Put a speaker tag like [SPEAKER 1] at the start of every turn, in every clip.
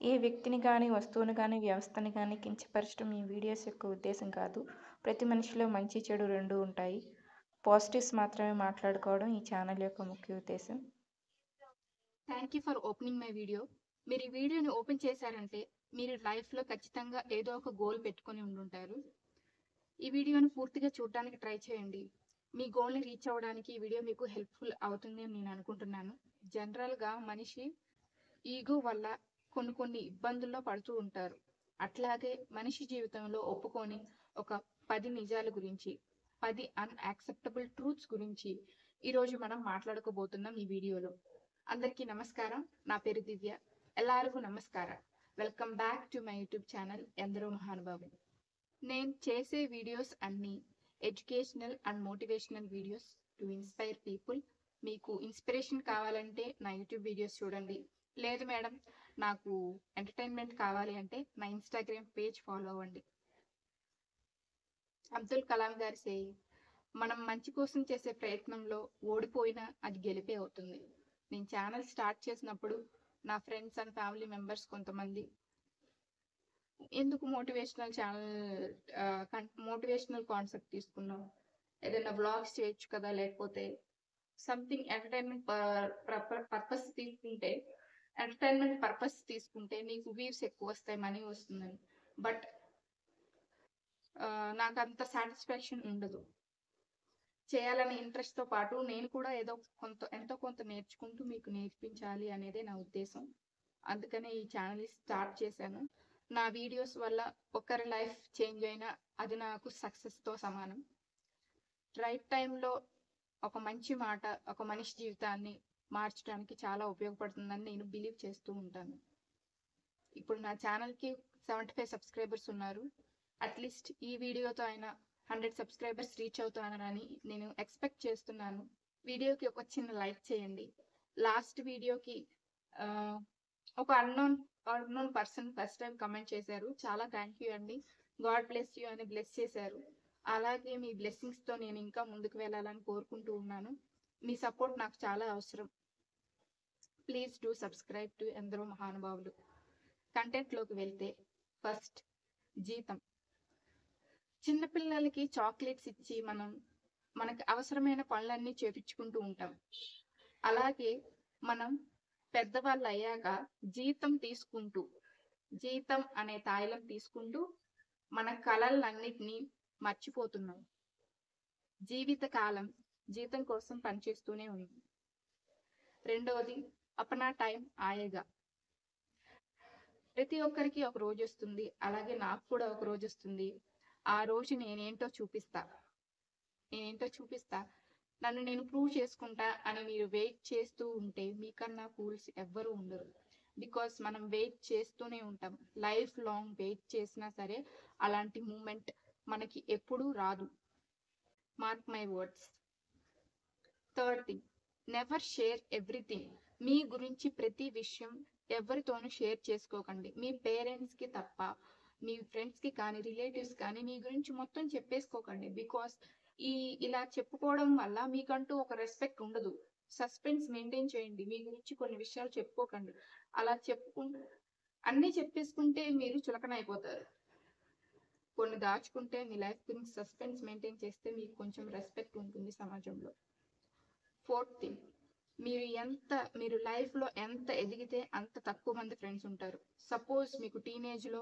[SPEAKER 1] ఏ వ్యక్తిని గానీ, వస్తువుని గానీ, వ్యవస్థని గానీ కించపరచడం ఈ వీడియోస్ యొక్క ఉద్దేశం కాదు. ప్రతి మనిషిలో మంచి, చెడు రెండూ ఉంటాయి. పాజిటివ్స్ మాత్రమే మాట్లాడుకోవడం ఈ ఛానల్ యొక్క ముఖ్య ఉద్దేశం.
[SPEAKER 2] Thank you for opening my video. మీరు ఈ వీడియోని ఓపెన్ చేశారంటే మీరు లైఫ్లో ఖచ్చితంగా ఏదో ఒక గోల్ పెట్టుకొని ఉండుంటారు. ఈ వీడియోని పూర్తిగా చూడడానికి ట్రై చేయండి. మీ గోల్ని రీచ్ అవ్వడానికి ఈ వీడియో మీకు హెల్ప్ఫుల్ అవుతుంది అని నేను అనుకుంటున్నాను. జనరల్గా మనిషి ఈగో వల్ల కొన్ని ఇబ్బందుల్లో పడుతూ ఉంటారు. అట్లాగే మనిషి జీవితంలో ఒప్పుకొని ఒక 10 నిజాల గురించి, 10 అన్యాక్సెప్టబుల్ ట్రూత్స్ గురించి ఈరోజు మనం మాట్లాడుకోబోతున్నాం ఈ వీడియోలో. అందరికీ నమస్కారం. నా పేరు దివ్య. ಎಲ್ಲರಿಗೂ నమస్కార. Welcome back to my YouTube channel ఎందరో మహానుభావులు. నేను చేసే వీడియోస్ అన్నీ educational and motivational videos to inspire people. మీకు ఇన్స్పిరేషన్ కావాలంటే నా యూట్యూబ్ వీడియోస్ చూడండి. లేదు మేడం నాకు ఎంటర్టైన్మెంట్ కావాలి అంటే నా ఇన్స్టాగ్రామ్ పేజ్ ఫాలో అవ్వండి. అబ్దుల్ కలాం గారి సేయింగ్, మనం మంచి కోసం చేసే ప్రయత్నంలో ఓడిపోయినా అది గెలిపే అవుతుంది. నేను ఛానల్ స్టార్ట్ చేసినప్పుడు నా ఫ్రెండ్స్ అండ్ ఫ్యామిలీ మెంబర్స్ కొంతమంది ఎందుకు మోటివేషనల్ కాన్సెప్ట్ తీసుకున్నాం, ఏదైనా వ్లాగ్స్ చేయొచ్చు కదా, లేకపోతే సంథింగ్ ఎంటర్టైన్మెంట్ పర్పస్ తీసుకుంటే నీకు వ్యూస్ ఎక్కువ వస్తాయి, మనీ వస్తుందని. బట్ నాకు అంత సాటిస్ఫాక్షన్ ఉండదు. చేయాలనే ఇంట్రెస్ట్తో పాటు నేను కూడా ఎంతో కొంత నేర్చుకుంటూ మీకు నేర్పించాలి అనేదే నా ఉద్దేశం. అందుకనే ఈ ఛానల్ స్టార్ట్ చేశాను. నా వీడియోస్ వల్ల ఒకరి లైఫ్ చేంజ్ అయినా అది నాకు సక్సెస్తో సమానం. రైట్ టైంలో ఒక మంచి మాట ఒక మనిషి జీవితాన్ని మార్చడానికి చాలా ఉపయోగపడుతుందని నేను బిలీవ్ చేస్తూ ఉంటాను. ఇప్పుడు నా ఛానల్కి 75 సబ్స్క్రైబర్స్ ఉన్నారు. అట్లీస్ట్ ఈ వీడియోతో అయినా 100 సబ్స్క్రైబర్స్ రీచ్ అవుతానని నేను ఎక్స్పెక్ట్ చేస్తున్నాను. వీడియోకి ఒక చిన్న లైక్ చేయండి. లాస్ట్ వీడియోకి ఒక unknown person first time comment చేశారు. చాలా థ్యాంక్ యూ అండి. గాడ్ బ్లెస్ యూ అని బ్లెస్ చేశారు. అలాగే మీ బ్లెస్సింగ్స్తో నేను ఇంకా ముందుకు వెళ్ళాలని కోరుకుంటూ ఉన్నాను. మీ సపోర్ట్ నాకు చాలా అవసరం. ప్లీజ్ డూ సబ్స్క్రైబ్ టు ఎందరో మహానుభావులు. కంటెంట్లోకి వెళ్తే, ఫస్ట్ జీతం. చిన్నపిల్లలకి చాక్లెట్స్ ఇచ్చి మనకి అవసరమైన పనులన్నీ చేపించుకుంటూ ఉంటాం. అలాగే మనం పెద్దవాళ్ళు అయ్యాక జీతం అనే తాయిలం తీసుకుంటూ మన కలలన్నిటినీ మర్చిపోతున్నాం. జీవితకాలం జీతం కోసం పనిచేస్తూనే ఉంది. రెండవది అపనా టైం ఆయేగా. ప్రతి ఒక్కరికి ఒక రోజు వస్తుంది, అలాగే నాకు కూడా ఒక రోజు వస్తుంది. ఆ రోజు నేనేంటో చూపిస్తా, నన్ను నేను ప్రూవ్ చేసుకుంటా అని మీరు వెయిట్ చేస్తూ ఉంటే మీకన్నా ఫూల్స్ ఎవ్వరూ ఉండరు. బికాస్ మనం వెయిట్ చేస్తూనే ఉంటాం. లైఫ్ లాంగ్ వెయిట్ చేసినా సరే అలాంటి మూమెంట్ మనకి ఎప్పుడూ రాదు. Mark my words. Third thing, never share everything. మీ గురించి ప్రతి విషయం ఎవరితోనూ షేర్ చేసుకోకండి. మీ పేరెంట్స్కి తప్ప మీ ఫ్రెండ్స్కి కానీ రిలేటివ్స్ కానీ మీ గురించి మొత్తం చెప్పేసుకోకండి. బికాస్ ఇలా చెప్పుకోవడం వల్ల మీకంటూ ఒక రెస్పెక్ట్ ఉండదు. సస్పెన్స్ మెయింటైన్ చేయండి. మీ గురించి కొన్ని విషయాలు చెప్పుకోకండి. అలా అన్నీ చెప్పేసుకుంటే మీరు చులకన అయిపోతారు. కొన్ని దాచుకుంటే మీ లైఫ్ గురించి సస్పెన్స్ మెయింటైన్ చేస్తే మీకు కొంచెం రెస్పెక్ట్ ఉంటుంది సమాజంలో. ఫోర్త్ థింగ్, మీరు లైఫ్లో ఎంత ఎదిగితే అంత తక్కువ మంది ఫ్రెండ్స్ ఉంటారు. సపోజ్ మీకు టీనేజ్లో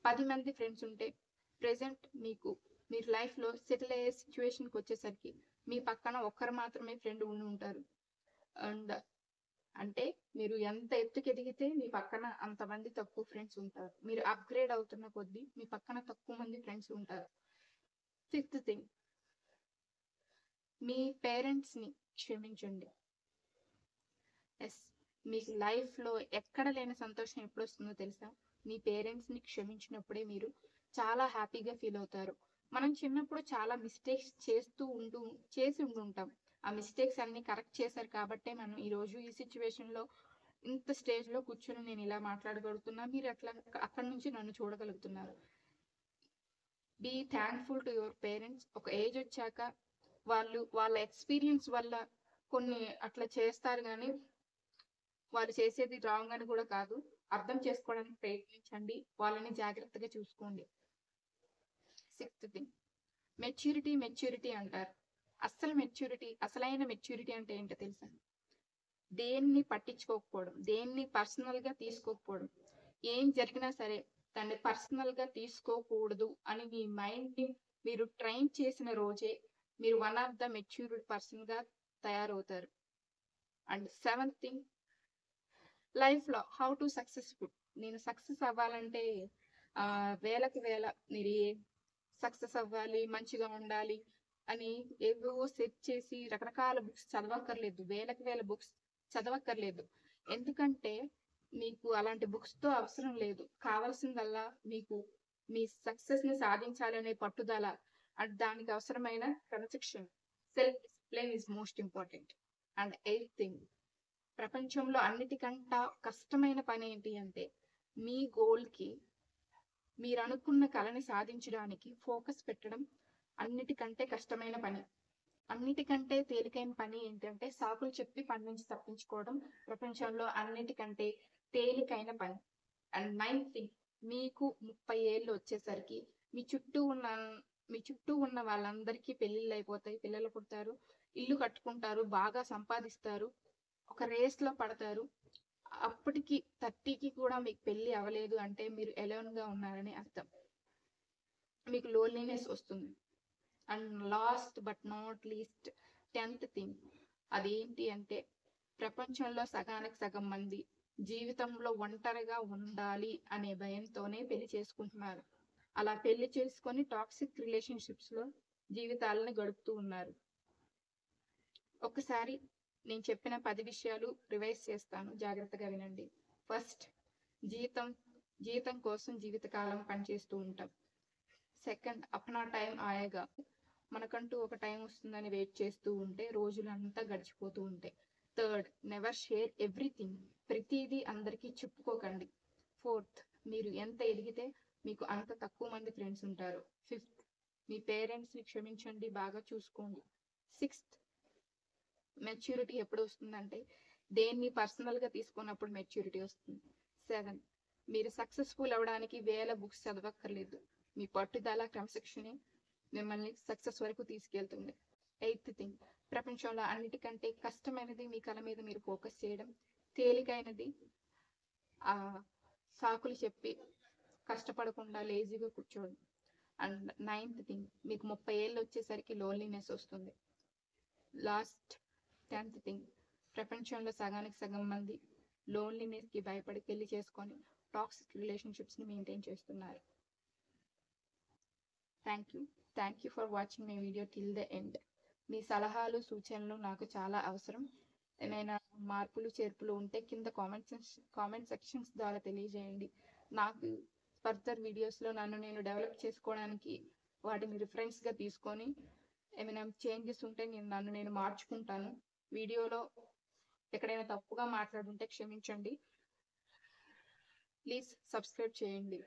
[SPEAKER 2] 10 మంది ఫ్రెండ్స్ ఉంటే ప్రెసెంట్ మీరు లైఫ్లో సెటిల్ అయ్యే సిచ్యువేషన్కి వచ్చేసరికి మీ పక్కన ఒక్కరు మాత్రమే ఫ్రెండ్ ఉండి ఉంటారు. అండ్ అంటే మీరు ఎంత ఎత్తుకు ఎదిగితే మీ పక్కన అంతమంది తక్కువ ఫ్రెండ్స్ ఉంటారు. మీరు అప్గ్రేడ్ అవుతున్న కొద్దీ మీ పక్కన తక్కువ మంది ఫ్రెండ్స్ ఉంటారు. ఫిఫ్త్ థింగ్, మీ పేరెంట్స్ని క్షమించండి. మీకు లైఫ్లో ఎక్కడ లేని సంతోషం ఎప్పుడు వస్తుందో తెలుసా? మీ పేరెంట్స్ని క్షమించినప్పుడే మీరు చాలా హ్యాపీగా ఫీల్ అవుతారు. మనం చిన్నప్పుడు చాలా మిస్టేక్స్ చేసి ఉండుంటాం. ఆ మిస్టేక్స్ అన్ని కరెక్ట్ చేశారు కాబట్టే మనం ఈరోజు ఈ సిచ్యువేషన్లో ఇంత స్టేజ్లో కూర్చొని నేను ఇలా మాట్లాడగలుగుతున్నా, మీరు అక్కడి నుంచి నన్ను చూడగలుగుతున్నారు. Be thankful to your parents. ఒక ఏజ్ వచ్చాక వాళ్ళ ఎక్స్పీరియన్స్ వల్ల కొన్ని అట్లా చేస్తారు, కానీ వాళ్ళు చేసేది రాంగ్ అని కూడా కాదు. అర్థం చేసుకోవడానికి ప్రయత్నించండి. వాళ్ళని జాగ్రత్తగా చూసుకోండి. 6th థింగ్, మెచ్యూరిటీ అంటారు. అసలైన మెచ్యూరిటీ అంటే ఏంటో తెలుసా? దేన్ని పట్టించుకోకపోవడం, దేన్ని పర్సనల్ గా తీసుకోకపోవడం. ఏం జరిగినా సరే దాన్ని పర్సనల్ గా తీసుకోకూడదు అని మీ మైండ్ ని మీరు ట్రైన్ చేసిన రోజే మీరు one of the matured person గా తయారవుతారు. అండ్ 7th థింగ్, లైఫ్ లో హౌ టు సక్సెస్ఫుల్. నేను సక్సెస్ అవ్వాలంటే వేలకు వేల మీరు సక్సెస్ అవ్వాలి, మంచిగా ఉండాలి అని ఏవో సెట్ చేసి రకరకాల బుక్స్ చదవక్కర్లేదు, వేలకు వేల బుక్స్ చదవక్కర్లేదు. ఎందుకంటే మీకు అలాంటి బుక్స్ తో అవసరం లేదు. కావాల్సిందల్లా మీకు మీ సక్సెస్ ని సాధించాలనే పట్టుదల అండ్ దానికి అవసరమైన క్రమశిక్షణ. Self discipline is most important. And 8th thing, ప్రపంచంలో అన్నిటికంటే కష్టమైన పని ఏంటి అంటే మీ గోల్ కి, మీరు అనుకున్న కళని సాధించడానికి ఫోకస్ పెట్టడం అన్నిటికంటే కష్టమైన పని. అన్నిటికంటే తేలికైన పని ఏంటంటే సాకులు చెప్పి పని నుంచి తప్పించుకోవడం ప్రపంచంలో అన్నిటికంటే తేలికైన పని. అండ్ 9th థింగ్, మీకు 30 ఏళ్ళు వచ్చేసరికి మీ చుట్టూ ఉన్న వాళ్ళందరికీ పెళ్లిళ్ళు అయిపోతాయి, పిల్లలు పుడతారు, ఇల్లు కట్టుకుంటారు, బాగా సంపాదిస్తారు, ఒక రేస్ లో పడతారు. అప్పటికి 30కి కూడా మీకు పెళ్లి అవ్వలేదు అంటే మీరు ఎలోన్ గా ఉన్నారని అర్థం. మీకు లోన్లీనెస్ వస్తుంది. And last but not least 10th thing, అదేంటి అంటే ప్రపంచంలో సగానికి సగం మంది జీవితంలో ఒంటరిగా ఉండాలి అనే భయంతోనే పెళ్లి చేసుకుంటున్నారు. అలా పెళ్లి చేసుకొని టాక్సిక్ రిలేషన్షిప్స్ లో జీవితాలను గడుపుతూ ఉన్నారు. ఒకసారి నేను చెప్పిన 10 విషయాలు రివైజ్ చేస్తాను, జాగ్రత్తగా వినండి. ఫస్ట్, జీతం కోసం జీవితకాలం పనిచేస్తూ ఉంటాం. సెకండ్, అప్నా టైం ఆయేగా, మనకంటూ ఒక టైం వస్తుందని వెయిట్ చేస్తూ ఉంటే రోజులంతా గడిచిపోతూ ఉంటాయి. థర్డ్, నెవర్ షేర్ ఎవ్రీథింగ్, ప్రతిదీ అందరికీ చెప్పుకోకండి. ఫోర్త్, మీరు ఎంత ఎదిగితే మీకు అంత తక్కువ మంది ఫ్రెండ్స్ ఉంటారు. ఫిఫ్త్, మీ పేరెంట్స్ ని క్షమించండి, బాగా చూసుకోండి. సిక్స్త్, మెచ్యూరిటీ ఎప్పుడు వస్తుందంటే దేన్ని పర్సనల్ గా తీసుకున్నప్పుడు మెచ్యూరిటీ వస్తుంది. 7, మీరు సక్సెస్ఫుల్ అవడానికి వేల బుక్స్ చదవక్కర్లేదు, మీ పట్టుదల క్రమశిక్షణే మిమ్మల్ని సక్సెస్ వరకు తీసుకెళ్తుంది. 8th థింగ్, ప్రపంచంలో అన్నిటికంటే కష్టమైనది మీ కళ మీద మీరు ఫోకస్ చేయడం, తేలికైనది సాకులు చెప్పి కష్టపడకుండా లేజీగా కూర్చోవడం. అండ్ 9th థింగ్, మీకు 30 ఏళ్ళు వచ్చేసరికి లోన్లీనెస్ వస్తుంది. లాస్ట్ 10th థింగ్, ప్రపంచంలో సగానికి సగం మంది లోన్లీనెస్ కి భయపడి పెళ్లి చేసుకొని టాక్సిక్ రిలేషన్షిప్స్ ని మెయింటైన్ చేస్తున్నారు. Thank you for watching my video till the end. మీ సలహాలు సూచనలు నాకు చాలా అవసరం. ఏమైనా మార్పులు చేర్పులు ఉంటే కింద కామెంట్ సెక్షన్స్ ద్వారా తెలియజేయండి. నాకు ఫర్దర్ వీడియోస్లో నన్ను నేను డెవలప్ చేసుకోవడానికి వాటిని రిఫరెన్స్గా తీసుకొని ఏమైనా చేంజెస్ ఉంటే నన్ను నేను మార్చుకుంటాను. వీడియోలో ఎక్కడైనా తప్పుగా మాట్లాడుంటే క్షమించండి. ప్లీజ్ సబ్స్క్రైబ్ చేయండి.